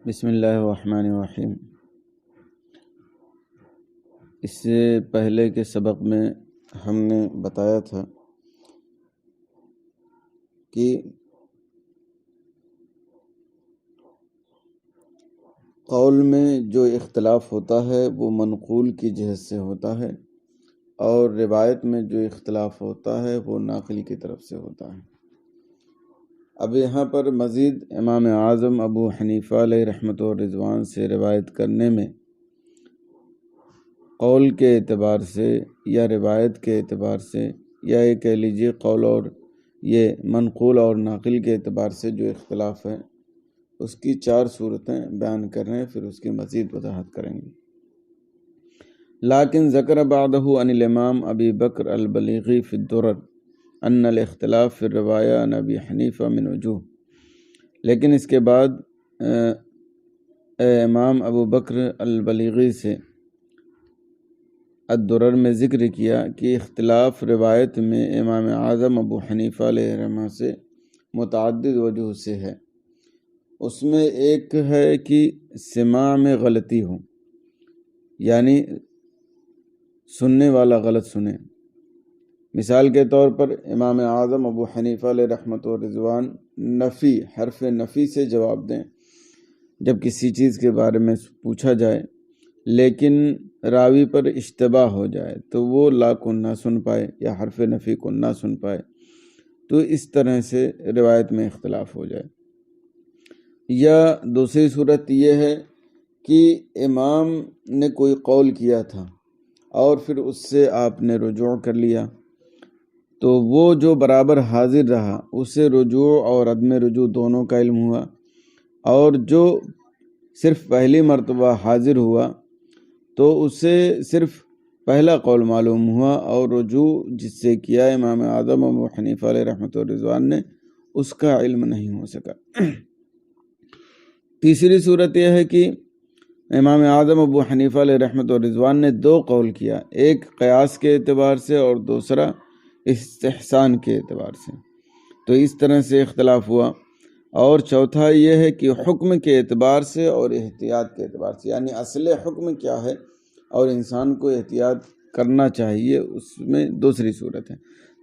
بسم اللہ الرحمن الرحیم۔ اس سے پہلے کے سبق میں ہم نے بتایا تھا کہ قول میں جو اختلاف ہوتا ہے وہ منقول کی جہت سے ہوتا ہے، اور روایت میں جو اختلاف ہوتا ہے وہ ناقل کی طرف سے ہوتا ہے۔ اب یہاں پر مزید امام اعظم ابو حنیفہ علیہ رحمۃ و رضوان سے روایت کرنے میں قول کے اعتبار سے یا روایت کے اعتبار سے یا یہ کہہ لیجیے قول اور یہ منقول اور ناقل کے اعتبار سے جو اختلاف ہے اس کی 4 صورتیں بیان کر رہے ہیں، پھر اس کی مزید وضاحت کریں گے۔ لیکن ذکر بعدہ عن الامام ابی بکر البلیغی فی الدرر ان الاختلاف فی الرواية عن ابی حنیفہ من وجوہ، لیکن اس کے بعد امام ابو بکر البلیغی سے الدرر میں ذکر کیا کہ اختلاف روایت میں امام اعظم ابو حنیفہ علیہ رحمہ سے متعدد وجوہ سے ہے۔ اس میں ایک ہے کہ سماع میں غلطی ہو، یعنی سننے والا غلط سنے۔ مثال کے طور پر امام اعظم ابو حنیفہ علیہ رحمۃ و رضوان نفی، حرف نفی سے جواب دیں جب کسی چیز کے بارے میں پوچھا جائے، لیکن راوی پر اشتباہ ہو جائے تو وہ لا کو نہ سن پائے یا حرف نفی کو نہ سن پائے، تو اس طرح سے روایت میں اختلاف ہو جائے۔ یا دوسری صورت یہ ہے کہ امام نے کوئی قول کیا تھا اور پھر اس سے آپ نے رجوع کر لیا، تو وہ جو برابر حاضر رہا اسے رجوع اور عدم رجوع دونوں کا علم ہوا، اور جو صرف پہلی مرتبہ حاضر ہوا تو اسے صرف پہلا قول معلوم ہوا، اور رجوع جس سے کیا امام اعظم ابو حنیفہ علیہ رحمۃ الرضوان نے اس کا علم نہیں ہو سکا۔ تیسری صورت یہ ہے کہ امام اعظم ابو حنیفہ علیہ رحمۃ الرضوان نے 2 قول کیا، ایک قیاس کے اعتبار سے اور دوسرا استحسان کے اعتبار سے، تو اس طرح سے اختلاف ہوا۔ اور چوتھا یہ ہے کہ حکم کے اعتبار سے اور احتیاط کے اعتبار سے، یعنی اصل حکم کیا ہے اور انسان کو احتیاط کرنا چاہیے، اس میں دوسری صورت ہے۔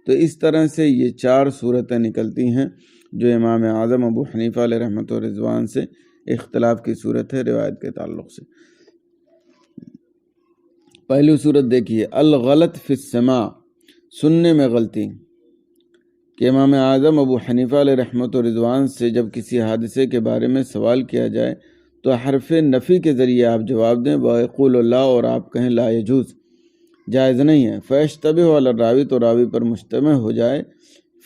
تو اس طرح سے یہ 4 صورتیں نکلتی ہیں جو امام اعظم ابو حنیفہ علیہ رحمۃ الرضوان سے اختلاف کی صورت ہے روایت کے تعلق سے۔ پہلی صورت دیکھیے، الغلط فی السماع، سننے میں غلطی، کہ امام اعظم ابو حنیفہ علیہ رحمۃ الرضوان سے جب کسی حادثے کے بارے میں سوال کیا جائے تو حرف نفی کے ذریعے آپ جواب دیں، وَيَقُولُ اللَّهُ، اور آپ کہیں لا يجوز، جائز نہیں ہے، فَيَشْتَبِهُ عَلَى الرَّاوِي، تو راوی پر مشتبہ ہو جائے،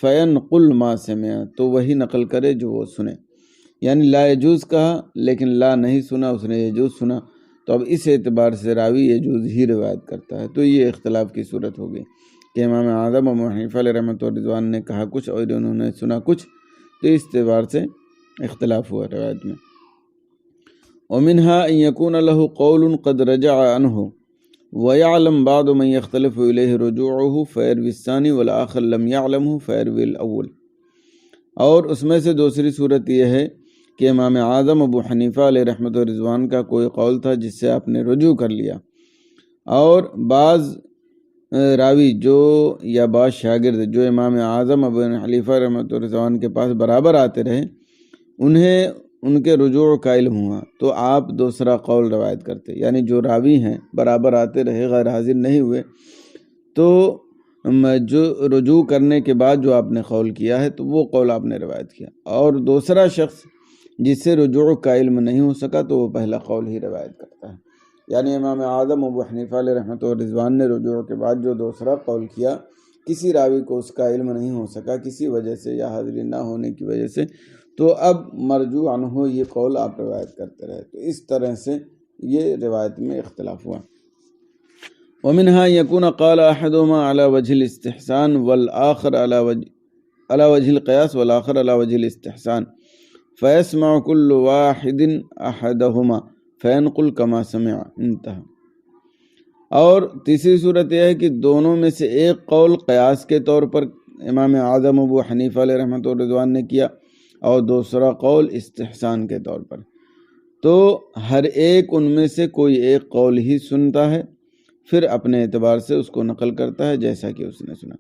فَيَنْقُلْ مَا سَمِعَ، تو وہی نقل کرے جو وہ سنے۔ یعنی لا يجوز کہا لیکن لا نہیں سنا، اس نے يجوز سنا، تو اب اس اعتبار سے راوی يجوز ہی روایت کرتا ہے۔ تو یہ اختلاف کی صورت ہوگی کہ امام اعظم ابو حنیفہ علیہ رحمۃ الرضوان نے کہا کچھ اور انہوں نے سنا کچھ، تو اس اعتبار سے اختلاف ہوا روایت میں۔ ومنها ان يكون له قول قد رجع عنه ويعلم بعض من يختلف اليه رجوعه فيروي الثاني والاخر لم يعلمه فيروي الاول۔ اور اس میں سے دوسری صورت یہ ہے کہ امام اعظم ابو حنیفہ علیہ رحمۃ الرضوان کا کوئی قول تھا جس سے آپ نے رجوع کر لیا، اور بعض راوی جو یا بعض شاگرد جو امام اعظم ابو حنیفہ رحمۃ الرضوان کے پاس برابر آتے رہے، انہیں ان کے رجوع کا علم ہوا تو آپ دوسرا قول روایت کرتے، یعنی جو راوی ہیں برابر آتے رہے، غیر حاضر نہیں ہوئے، تو جو رجوع کرنے کے بعد جو آپ نے قول کیا ہے تو وہ قول آپ نے روایت کیا، اور دوسرا شخص جس سے رجوع کا علم نہیں ہو سکا تو وہ پہلا قول ہی روایت کرتا ہے۔ یعنی امام اعظم ابو حنیفہ علیہ رحمۃ الرضوان نے رجوع کے بعد جو دوسرا قول کیا، کسی راوی کو اس کا علم نہیں ہو سکا کسی وجہ سے یا حاضری نہ ہونے کی وجہ سے، تو اب مرجوع عنہ یہ قول آپ روایت کرتے رہے، تو اس طرح سے یہ روایت میں اختلاف ہوا۔ ومنها يكون قال احدهما على وجه الاستحسان والآخر على وجه القياس والآخر على وجه الاستحسان فيسمع كل واحد احدهما فينقل كما سمع، انتہا۔ اور تیسری صورت یہ ہے کہ دونوں میں سے ایک قول قیاس کے طور پر امام اعظم ابو حنیفہ علیہ رحمۃ الرضوان نے کیا، اور دوسرا قول استحسان کے طور پر، تو ہر ایک ان میں سے کوئی ایک قول ہی سنتا ہے، پھر اپنے اعتبار سے اس کو نقل کرتا ہے جیسا کہ اس نے سنا۔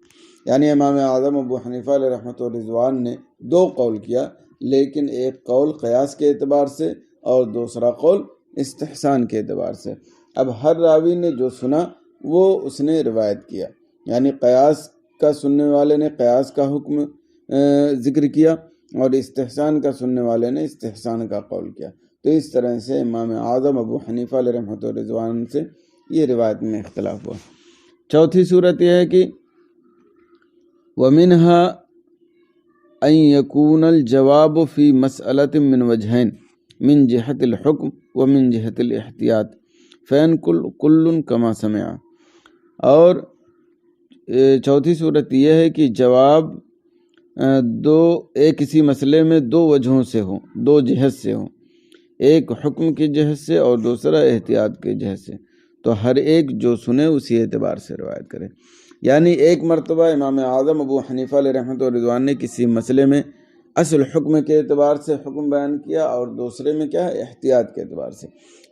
یعنی امام اعظم ابو حنیفہ علیہ رحمۃ رضوان نے 2 قول کیا، لیکن ایک قول قیاس کے اعتبار سے اور دوسرا قول استحسان کے اعتبار سے۔ اب ہر راوی نے جو سنا وہ اس نے روایت کیا، یعنی قیاس کا سننے والے نے قیاس کا حکم ذکر کیا اور استحسان کا سننے والے نے استحسان کا قول کیا۔ تو اس طرح سے امام اعظم ابو حنیفہ علیہ رحمۃ رضوان سے یہ روایت میں اختلاف ہوا۔ چوتھی صورت یہ ہے کہ وَمِنْهَا أَن يَكُونَ الْجَوَابُ فِي مَسْأَلَةٍ مِّن وَجْهَيْنِ مِن جِهَةِ الْحُكْمِ وَمِن جِهَةِ الْاحْتِياطِ فَيَنْقُلُ كُلٌّ كَمَا سَمِعَ۔ اور چوتھی صورت یہ ہے کہ جواب کسی مسئلے میں 2 وجہوں سے ہوں، 2 جہت سے ہوں، ایک حکم کی جہت سے اور دوسرا احتیاط کی جہت سے، تو ہر ایک جو سنے اسی اعتبار سے روایت کرے۔ یعنی ایک مرتبہ امام اعظم ابو حنیفہ علیہ رحمۃ رضوان نے کسی مسئلے میں اصل حکم کے اعتبار سے حکم بیان کیا اور دوسرے میں کیا ہے احتیاط کے اعتبار سے،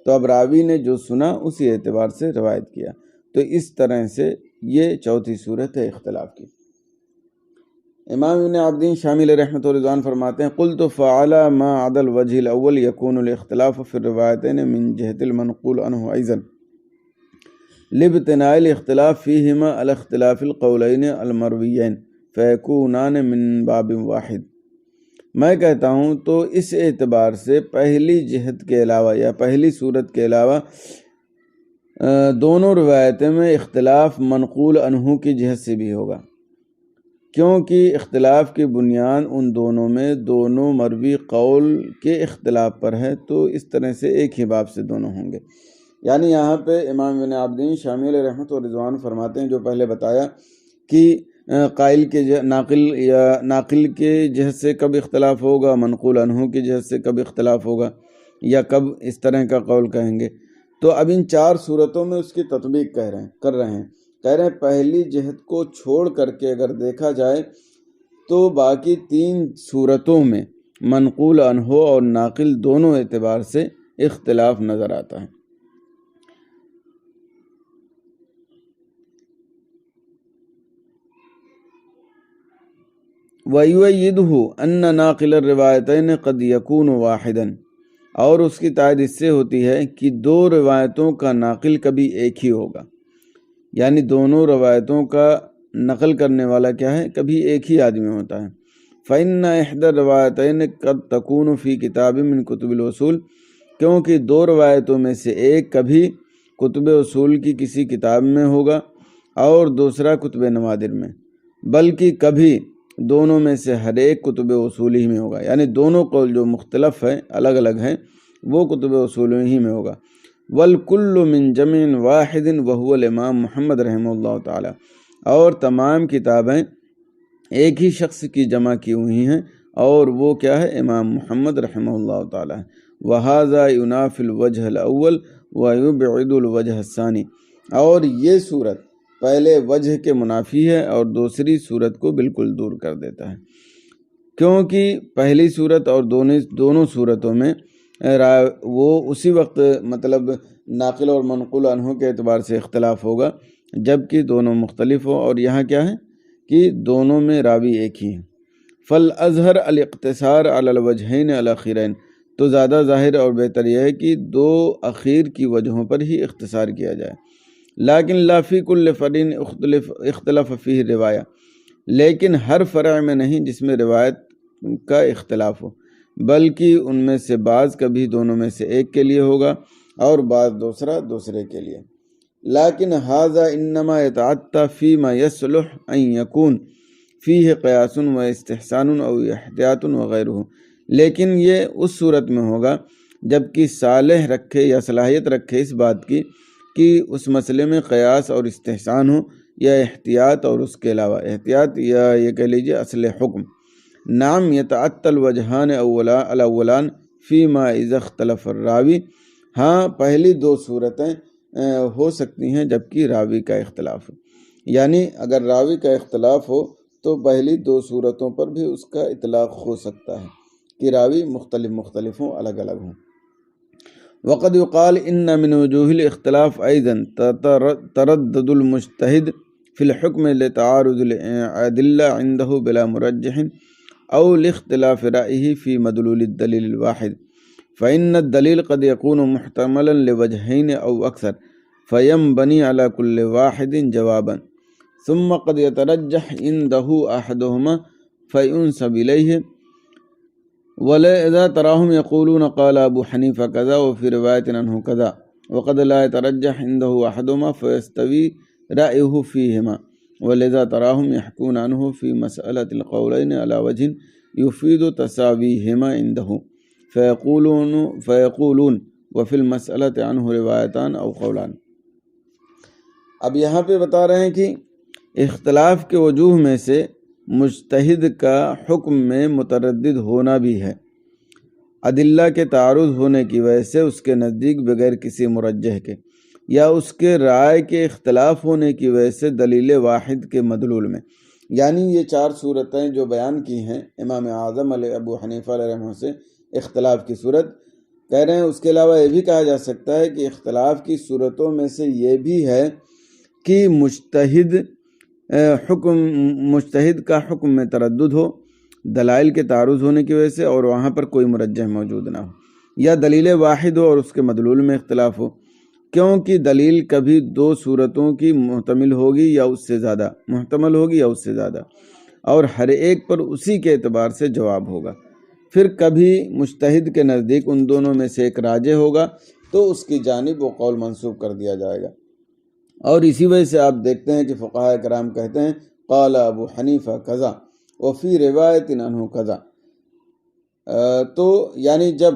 تو اب راوی نے جو سنا اسی اعتبار سے روایت کیا۔ تو اس طرح سے یہ چوتھی صورت ہے اختلاف کی۔ امام ابن عابدین شامل رحمۃ رضوان فرماتے ہیں قلت فعلى ما عدا الوجه الاول يكون الاختلاف في الروایتین من جهة المنقول عنه ايضا لابتناء الاختلاف فيهما على اختلاف القولین المرویین فيكونان من باب واحد۔ میں کہتا ہوں تو اس اعتبار سے پہلی جہت کے علاوہ یا پہلی صورت کے علاوہ دونوں روایتوں میں اختلاف منقول عنہ کی جہت سے بھی ہوگا، کیونکہ اختلاف کی بنیاد ان دونوں میں دونوں مروی قول کے اختلاف پر ہے، تو اس طرح سے ایک ہی باب سے دونوں ہوں گے۔ یعنی یہاں پہ امام ابن عابدین شامل رحمۃ رضوان فرماتے ہیں جو پہلے بتایا کہ قائل کے ناقل کے جہت سے کب اختلاف ہوگا، منقول عنہ کی جہت سے کب اختلاف ہوگا، یا کب اس طرح کا قول کہیں گے۔ تو اب ان 4 صورتوں میں اس کی تطبیق کر رہے ہیں پہلی جہت کو چھوڑ کر کے اگر دیکھا جائے تو باقی 3 صورتوں میں منقول عنہ اور ناقل دونوں اعتبار سے اختلاف نظر آتا ہے۔ وَيُؤَيِّدُهُ أَنَّ نَاقِلَ الرِّوَایَتَيْنِ قَدْ يَكُونُ وَاحِدًا، اور اس کی تائید اس سے ہوتی ہے کہ 2 روایتوں کا ناقل کبھی ایک ہی ہوگا، یعنی دونوں روایتوں کا نقل کرنے والا کیا ہے، کبھی ایک ہی آدمی ہوتا ہے۔ فَإِنَّ إِحْدَى الرِّوَایَتَيْنِ قَدْ تَكُونُ فِي کِتَابٍ مِّن کُتُبِ الْأُصُول، کیونکہ 2 روایتوں میں سے ایک کبھی کتب اصول کی کسی کتاب میں ہوگا اور دوسرا کتب نوادر میں، بلکہ کبھی دونوں میں سے ہر ایک کتب اصول ہی میں ہوگا، یعنی دونوں قول جو مختلف ہیں، الگ الگ ہیں، وہ کتب اصول ہی میں ہوگا۔ والکل من جمع واحد وهو الامام محمد رحمہ اللہ تعالی، اور تمام کتابیں ایک ہی شخص کی جمع کی ہوئی ہیں اور وہ کیا ہے، امام محمد رحمہ اللہ تعالی۔ وهذا ينافي الوجه الاول ويبعد الوجه الثاني، اور یہ صورت پہلے وجہ کے منافی ہے اور دوسری صورت کو بالکل دور کر دیتا ہے، کیونکہ پہلی صورت اور دونوں صورتوں میں وہ اسی وقت مطلب ناقل اور منقول عنہ کے اعتبار سے اختلاف ہوگا جبکہ دونوں مختلف ہوں، اور یہاں کیا ہے کہ دونوں میں راوی ایک ہی ہیں۔ فالازہر الاقتصار علی الوجہین الاخیرین، تو زیادہ ظاہر اور بہتر یہ ہے کہ 2 اخیر کی وجہوں پر ہی اختصار کیا جائے۔ لیکن لا فی کل فرع اختلف فیہ روایہ، لیکن ہر فرع میں نہیں جس میں روایت کا اختلاف ہو، بلکہ ان میں سے بعض کبھی دونوں میں سے ایک کے لیے ہوگا اور بعض دوسرے کے لیے۔ لیکن ھذا انما یتعطی فیما یصلح ان یکون فیہ قیاس و استحسان او احتیاط وغیرہ، لیکن یہ اس صورت میں ہوگا جبکہ صالح رکھے یا صلاحیت رکھے اس بات کی کہ اس مسئلے میں قیاس اور استحسان ہو، یا احتیاط اور اس کے علاوہ احتیاط، یا یہ کہہ لیجیے اصل حکم۔ نعم یتعطی الوجہان الاولان فیما اذا اختلف الراوی، ہاں پہلی 2 صورتیں ہو سکتی ہیں جبکہ راوی کا اختلاف ہو، یعنی اگر راوی کا اختلاف ہو تو پہلی 2 صورتوں پر بھی اس کا اطلاق ہو سکتا ہے کہ راوی مختلف ہوں، الگ الگ ہوں۔ وقد يقال ان من وجوه الاختلاف ايضا تردد المجتهد في الحكم لتعارض الادله عنده بلا مرجح او لاختلاف رايه في مدلول الدليل الواحد، فان الدليل قد يكون محتملا لوجهين او اكثر فينبني على كل واحد جوابا، ثم قد يترجح عنده احدهما فينسب اليه، ولذا تراهم يقولون قال ابو حنیفہ كذا وفي روايه عنه كذا، وقد لا يترجح عنده احدهما فيستوي رايه فيهما، ولذا تراهم يحكون عنه في مسألة القولين على وجه يفيد تساويهما عنده فيقولون وفي المسألة عنه روایتان او قولان۔ اب یہاں پہ بتا رہے ہیں کہ اختلاف کے وجوہ میں سے مجتہد کا حکم میں متردد ہونا بھی ہے، ادلہ کے تعارض ہونے کی وجہ سے اس کے نزدیک بغیر کسی مرجح کے، یا اس کے رائے کے اختلاف ہونے کی وجہ سے دلیل واحد کے مدلول میں۔ یعنی یہ چار صورتیں جو بیان کی ہیں امام اعظم ابو حنیفہ علیہ رحمہ سے اختلاف کی صورت کہہ رہے ہیں، اس کے علاوہ یہ بھی کہا جا سکتا ہے کہ اختلاف کی صورتوں میں سے یہ بھی ہے کہ مجتہد کا حکم میں تردد ہو دلائل کے تعارض ہونے کی وجہ سے اور وہاں پر کوئی مرجح موجود نہ ہو، یا دلیل واحد ہو اور اس کے مدلول میں اختلاف ہو، کیونکہ دلیل کبھی دو صورتوں کی محتمل ہوگی یا اس سے زیادہ، اور ہر ایک پر اسی کے اعتبار سے جواب ہوگا۔ پھر کبھی مجتہد کے نزدیک ان دونوں میں سے ایک راجح ہوگا تو اس کی جانب وہ قول منسوب کر دیا جائے گا، اور اسی وجہ سے آپ دیکھتے ہیں کہ فقہاء کرام کہتے ہیں قال ابو حنیفہ کذا وفی روایت عنہ کذا، تو یعنی جب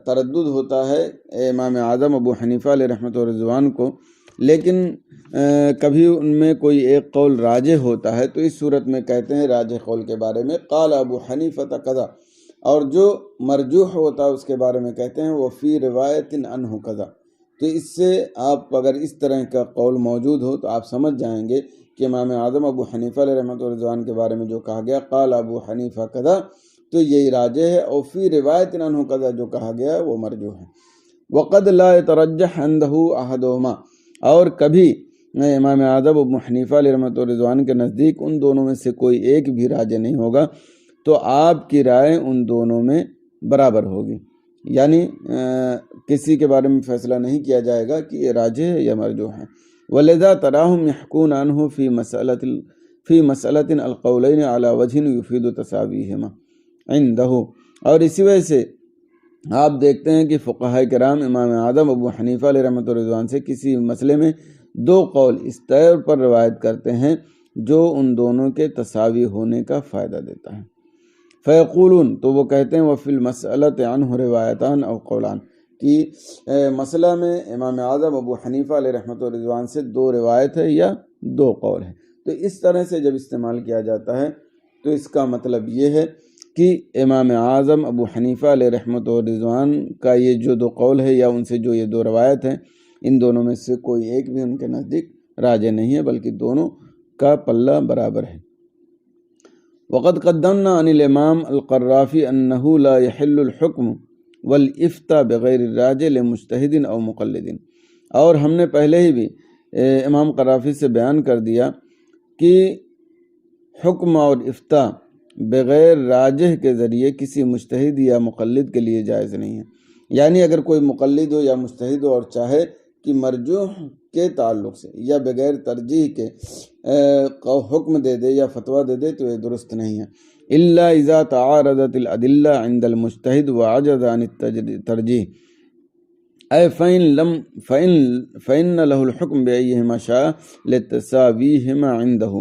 تردد ہوتا ہے امام اعظم ابو حنیفہ علیہ رحمۃ و رضوان کو، لیکن کبھی ان میں کوئی ایک قول راجح ہوتا ہے تو اس صورت میں کہتے ہیں راجح قول کے بارے میں قال ابو حنیفہ کذا، اور جو مرجوح ہوتا ہے اس کے بارے میں کہتے ہیں وفی روایت عنہ کذا۔ تو اس سے آپ اگر اس طرح کا قول موجود ہو تو آپ سمجھ جائیں گے کہ امام اعظم ابو حنیفہ علیہ رحمۃ و رضوان کے بارے میں جو کہا گیا قال ابو حنیفہ کذا تو یہی راجح ہے، اور فی روایت عنہ کذا جو کہا گیا ہے وہ مرجوح ہے۔ وقد لا يترجح عنده احدهما، اور کبھی امام اعظم ابو حنیفہ علیہ رحمۃ و رضوان کے نزدیک ان دونوں میں سے کوئی ایک بھی راجح نہیں ہوگا، تو آپ کی رائے ان دونوں میں برابر ہوگی، یعنی کسی کے بارے میں فیصلہ نہیں کیا جائے گا کہ یہ راجح ہے یا مرجوح ہے۔ ولذا تراہم یحکون عنہ فی مسألۃ القولین علی وجہ یفید تساویہما عنده، اور اسی وجہ سے آپ دیکھتے ہیں کہ فقہاء کرام امام اعظم ابو حنیفہ علیہ رحمۃ الرضوان سے کسی مسئلے میں دو قول اس طور پر روایت کرتے ہیں جو ان دونوں کے تساوی ہونے کا فائدہ دیتا ہے۔ فیقولون، تو وہ کہتے ہیں وفی المسألۃ عنہ روایتان او قولان، کہ مسئلہ میں امام اعظم ابو حنیفہ علیہ رحمۃ الرضوان سے دو روایت ہے یا دو قول ہے۔ تو اس طرح سے جب استعمال کیا جاتا ہے تو اس کا مطلب یہ ہے کہ امام اعظم ابو حنیفہ علیہ رحمۃ الرضوان کا یہ جو دو قول ہے یا ان سے جو یہ دو روایت ہیں، ان دونوں میں سے کوئی ایک بھی ان کے نزدیک راجح نہیں ہے، بلکہ دونوں کا پلہ برابر ہے۔ وقد قدمنا عن الامام القرافی انه لا يحل الحكم والافتاء بغیر الراجح لمجتہد او مقلد، اور ہم نے پہلے ہی بھی امام قرافی سے بیان کر دیا کہ حکم اور افتاء بغیر راجح کے ذریعے کسی مجتہد یا مقلد کے لیے جائز نہیں ہے۔ یعنی اگر کوئی مقلد ہو یا مجتہد ہو اور چاہے کہ مرجوح کے تعلق سے یا بغیر ترجیح کے حکم دے دے یا فتویٰ دے دے تو یہ درست نہیں ہے، الا اذا تعارضت الادلہ عند المجتہد وعجز عن الترجیح، اے فإن له الحکم بأیہما شاء لتساویہما عنده،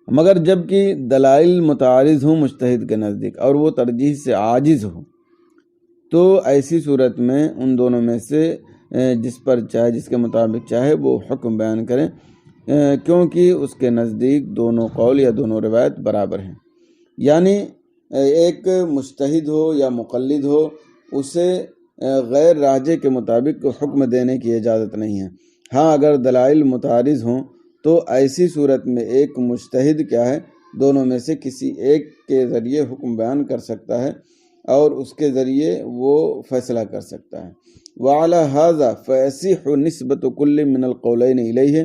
مگر جب کہ دلائل متعارض ہوں مجتہد کے نزدیک اور وہ ترجیح سے عاجز ہو، تو ایسی صورت میں ان دونوں میں سے جس پر چاہے، جس کے مطابق چاہے وہ حکم بیان کریں، کیونکہ اس کے نزدیک دونوں قول یا دونوں روایت برابر ہیں۔ یعنی ایک مجتہد ہو یا مقلد ہو، اسے غیر راجح کے مطابق حکم دینے کی اجازت نہیں ہے۔ ہاں اگر دلائل متعارض ہوں تو ایسی صورت میں ایک مجتہد کیا ہے، دونوں میں سے کسی ایک کے ذریعے حکم بیان کر سکتا ہے، اور اس کے ذریعے وہ فیصلہ کر سکتا ہے۔ وعلی ھذا فیصح نسبت کل من القولین الیہ،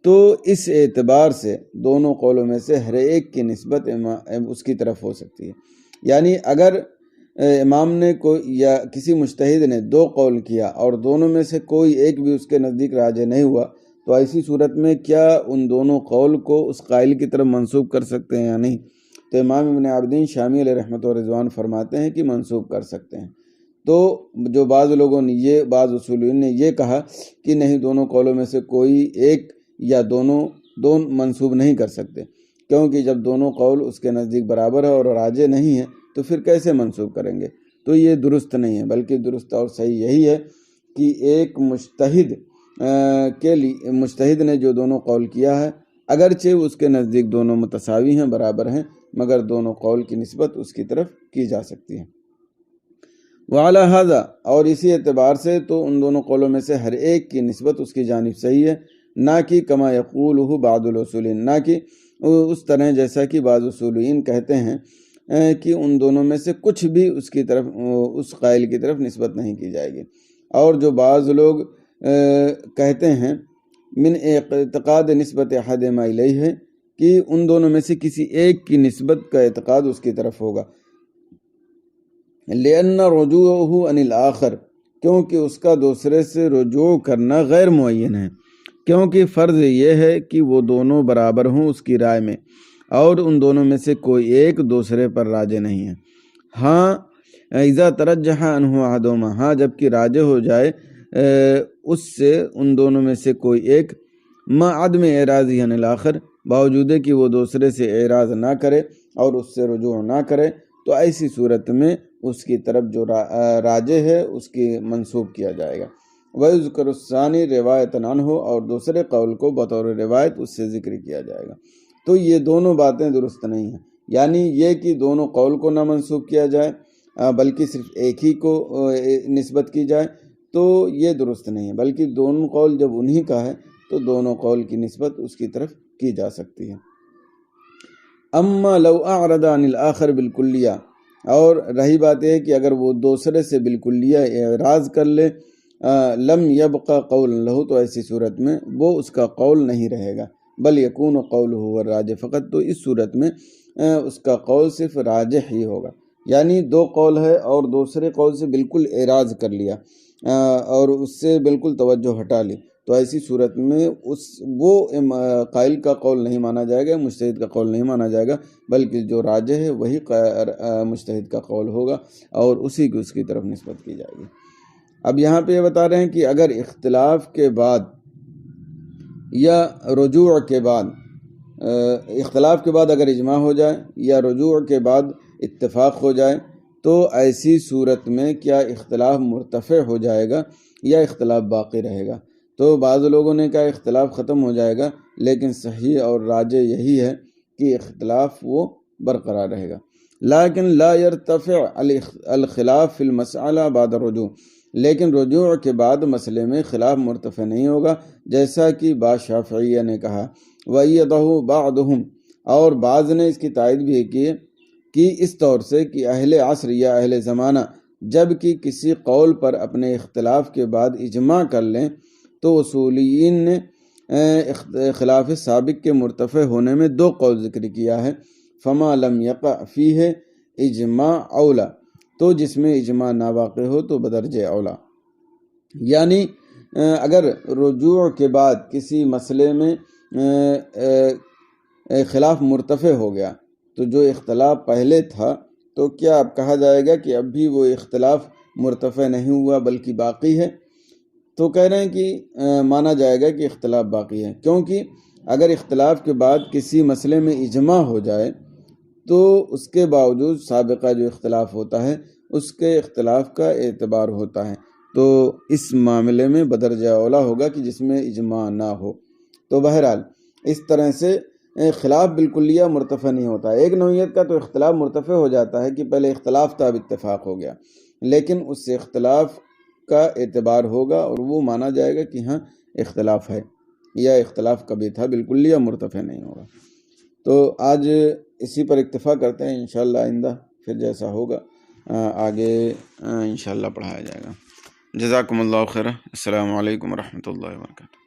تو اس اعتبار سے دونوں قولوں میں سے ہر ایک کی نسبت اس کی طرف ہو سکتی ہے۔ یعنی اگر امام نے کوئی یا کسی مجتہد نے دو قول کیا اور دونوں میں سے کوئی ایک بھی اس کے نزدیک راجح نہیں ہوا، تو ایسی صورت میں کیا ان دونوں قول کو اس قائل کی طرف منسوب کر سکتے ہیں یا نہیں؟ تو امام ابن عابدین شامی علیہ رحمۃ و رضوان فرماتے ہیں کہ منسوب کر سکتے ہیں۔ تو جو بعض لوگوں نے بعض اصولیین نے یہ کہا کہ نہیں، دونوں قولوں میں سے کوئی ایک یا دونوں منسوب نہیں کر سکتے، کیونکہ جب دونوں قول اس کے نزدیک برابر ہے اور راجح نہیں ہے تو پھر کیسے منسوب کریں گے؟ تو یہ درست نہیں ہے، بلکہ درست اور صحیح یہی ہے کہ ایک مجتہد نے جو دونوں قول کیا ہے، اگرچہ اس کے نزدیک دونوں متساوی ہیں، برابر ہیں، مگر دونوں قول کی نسبت اس کی طرف کی جا سکتی ہے۔ وعلی ھذا، اور اسی اعتبار سے تو ان دونوں قولوں میں سے ہر ایک کی نسبت اس کی جانب صحیح ہے، نہ کہ کما یقولہ بعض الاصولین، نہ کہ اس طرح جیسا کہ بعض اصولین کہتے ہیں کہ ان دونوں میں سے کچھ بھی اس کی طرف، اس قائل کی طرف نسبت نہیں کی جائے گی۔ اور جو بعض لوگ کہتے ہیں من اعتقاد نسبت احدہما الیہ ہے کہ ان دونوں میں سے کسی ایک کی نسبت کا اعتقاد اس کی طرف ہوگا، لأن رجوعہ عن الآخر، کیونکہ اس کا دوسرے سے رجوع کرنا غیر معین ہے، کیونکہ فرض یہ ہے کہ وہ دونوں برابر ہوں اس کی رائے میں، اور ان دونوں میں سے کوئی ایک دوسرے پر راجح نہیں ہے۔ ہاں اذا ترجح عنہ احدہما، ہاں جبکہ راجح ہو جائے اس سے ان دونوں میں سے کوئی ایک، ما عدم اعراضہ عن الآخر، باوجود کہ وہ دوسرے سے اعراض نہ کرے اور اس سے رجوع نہ کرے، تو ایسی صورت میں اس کی طرف جو راجح ہے اس کی منسوب کیا جائے گا۔ وَيُذْكَرُ الثَّانِي رِوَایَةً عَنْهُ، اور دوسرے قول کو بطور روایت اس سے ذکر کیا جائے گا۔ تو یہ دونوں باتیں درست نہیں ہیں، یعنی یہ کہ دونوں قول کو نہ منسوب کیا جائے بلکہ صرف ایک ہی کو نسبت کی جائے، تو یہ درست نہیں ہے، بلکہ دونوں قول جب انہی کا ہے تو دونوں قول کی نسبت اس کی طرف کی جا سکتی ہے۔ اما لو اعرض عن الآخر بالکلیہ، اور رہی بات یہ کہ اگر وہ دوسرے سے بالکلیہ اعراض کر لے، لم یبقى قول لہ، تو ایسی صورت میں وہ اس کا قول نہیں رہے گا، بل یکون قولہ هو الراجح فقط، تو اس صورت میں اس کا قول صرف راجح ہی ہوگا۔ یعنی دو قول ہے اور دوسرے قول سے بالکل اعراض کر لیا اور اس سے بالکل توجہ ہٹا لی، تو ایسی صورت میں وہ قائل کا قول نہیں مانا جائے گا، مجتہد کا قول نہیں مانا جائے گا، بلکہ جو راجح ہے وہی مجتہد کا قول ہوگا اور اسی کی اس کی طرف نسبت کی جائے گی۔ اب یہاں پہ یہ بتا رہے ہیں کہ اگر اختلاف کے بعد یا رجوع کے بعد، اختلاف کے بعد اگر اجماع ہو جائے یا رجوع کے بعد اتفاق ہو جائے، تو ایسی صورت میں کیا اختلاف مرتفع ہو جائے گا یا اختلاف باقی رہے گا؟ تو بعض لوگوں نے کہا اختلاف ختم ہو جائے گا، لیکن صحیح اور راجح یہی ہے کہ اختلاف وہ برقرار رہے گا۔ لیکن لا يرتفع الخلاف فی المسئلہ بعد الرجوع، لیکن رجوع کے بعد مسئلے میں خلاف مرتفع نہیں ہوگا، جیسا کہ بعض شافعیہ نے کہا، وَأَيَّدَهُ بَعْضُهُمْ، اور بعض نے اس کی تائید بھی کی کہ اس طور سے کہ اہل عصر یا اہل زمانہ جب کہ کسی قول پر اپنے اختلاف کے بعد اجماع کر لیں، تو اصولیین نے خلاف سابق کے مرتفع ہونے میں دو قول ذکر کیا ہے، فما لم یقع فیہ اجماع اولا، تو جس میں اجماع نہ واقع ہو تو بدرجہ اولا۔ یعنی اگر رجوع کے بعد کسی مسئلے میں خلاف مرتفع ہو گیا، تو جو اختلاف پہلے تھا تو کیا اب کہا جائے گا کہ اب بھی وہ اختلاف مرتفع نہیں ہوا بلکہ باقی ہے؟ تو کہہ رہے ہیں کہ مانا جائے گا کہ اختلاف باقی ہے، کیونکہ اگر اختلاف کے بعد کسی مسئلے میں اجماع ہو جائے تو اس کے باوجود سابقہ جو اختلاف ہوتا ہے اس کے اختلاف کا اعتبار ہوتا ہے، تو اس معاملے میں بدرجہ اولا ہوگا کہ جس میں اجماع نہ ہو۔ تو بہرحال اس طرح سے خلاف بالکلیہ مرتفع نہیں ہوتا۔ ایک نوعیت کا تو اختلاف مرتفع ہو جاتا ہے کہ پہلے اختلاف تھا اب اتفاق ہو گیا، لیکن اس سے اختلاف کا اعتبار ہوگا اور وہ مانا جائے گا کہ ہاں اختلاف ہے، یا اختلاف کبھی تھا بالکلیہ مرتفع نہیں ہوگا۔ تو آج اسی پر اکتفا کرتے ہیں، انشاءاللہ آئندہ پھر جیسا ہوگا آگے انشاءاللہ پڑھایا جائے گا۔ جزاکم اللہ خیر، السلام علیکم ورحمۃ اللہ وبرکاتہ۔